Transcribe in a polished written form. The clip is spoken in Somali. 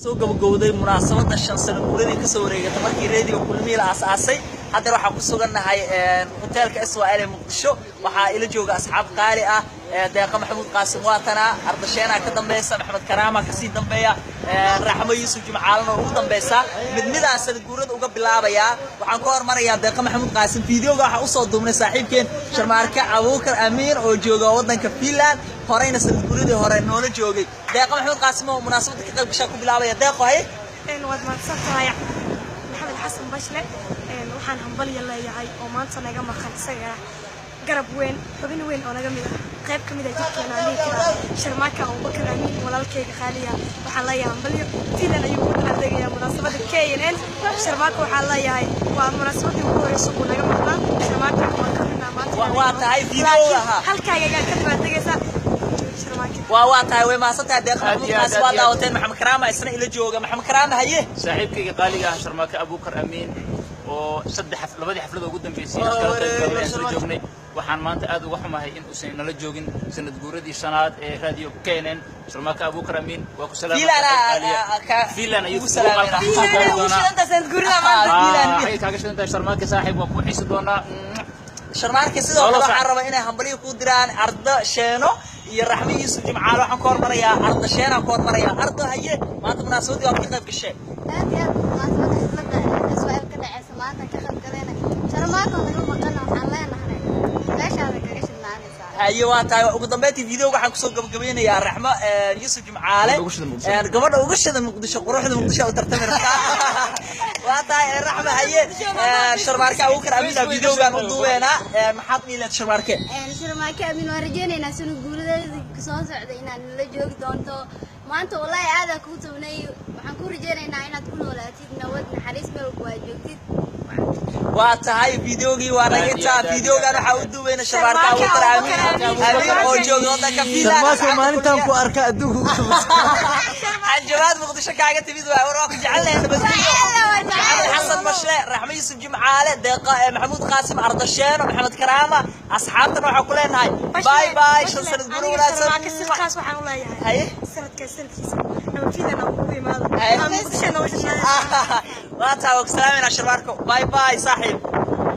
soo gabagowday munaasabada 5 sano guuradii ka soo wareegtay markii radio kulmiye la aasaasay hadda waxa ku suganahay hotelka SYL ee Muqdisho waxa ila jooga asxaab qaali ah deeqa maxamuud qaasim waatana ardasheena ka dambeeyay maxamed karaama ka sii dambeeya raxmo yuusuf jimcaalna ugu dambeeysa midaan sanad guurada uga bilaabaya waxaan ku hormarayaa deeqa maxamuud qaasim fiidiyoga waxa u soo duubnay saaxiibkeen Sharmaarka Abuukar Amiin oo jooga wadanka Finland horeyna sanad guuradii hore noola joogay deeqa maxamuud qaasim oo munaasabada ka qayb gashay ku bilaabaya deeqo hay wad maadsantahay maxamed xasan bashle waxaan hambalyo leeyahay oo maanta naga maqan isaga garab weyn xubin weyn oo naga mid qayb kamid ah jirkeena liiga Sharmaarka Abuukar Amiin walaalkayga qaaliya waxaan leeyahay hambalyo filan ayuu u dhaadagaya munaasabada KNN Sharmaarka waxaan leeyahay waa munaasabadii ugu horreysay oo naga maqan Sharmaarka waa tahay fiidiyowga halkaaga ka dhaadagaysa waa way ma santaa deeqa maxamuud qaasim waa daawateen maxamed karaama isna ila jooga maxamed karaama haye saaxiibkayga qaaliga ah Sharmaarka Abuukar Amiin oo labadii xaflad ugu dambeysay kala joognay waxaan maanta aad uga xumahay in uusan nala joogin sanad guuradii shanaad ee radio KNN Sharmaarka Abuukar Amiin waa ku salaamay filan ayuu ku salaamay sanad guurada maanta ay kaaga shaqeyntaa Sharmaarka saaxiib waa ku xiiso doona Sharmaarka sidoo kale waxaan rabaa inay hambalyo ku diraan arda sheeno iyo raxmo yuusuf jimcaal waxaan ku hormarayaa arda sheena ku hormarayaa arda haye maanta munaasabadii waa ka qayb gashay aad iyo aad munaasabada SYL ka dhacaysa maanta ka qayb galayna Sharmaarka naga maqan waxaan leenahay meeshaada kaga shidnaanaysa haye waa tahay ugu dambeyntii fiidiyowga waxaan ku soo gabagabeynayaa raxmo yuusuf jimcaale gabadha uga shida Muqdisho quruxda Muqdisho u tartamaysa waa tahay raxmo haye Sharmaarka Abuukar Amiin fiidiyowga u duubeena maxaad miilad Sharmaarka Amiin waan rajaynaynaa sunu guuladii ka soo socday inaan la joogi doonto maanta wallahi aad ku tabnay waxaan ku rajaynaynaa inaad ku noolaatid nabad naxariis meel ku joogtid waa tahay fiidiyowgii waa naga intaa fiidiyowgan waxa u duubeena Sharmaarka Abuukar Amiin oo jooga wadanka Finland Sharmaarka maalintan ku arka adduunka xajabaad Muqdisho kaaga timid waa waroo ku jecelahay nabadgelyo حسن مشلة رحمة يوسف جمعالة دقة محمود قاسم أردشان ومحمد كرامة أصحابنا وحنا كلنا هاي باي باي شو سنة تقولوا لا سنة كسر خاص وحنا ولا هاي سنة كسر أنا فينا نقول ما هذا أنا مش أنا وش لا تعوق سلامنا شرباركم باي باي صاحب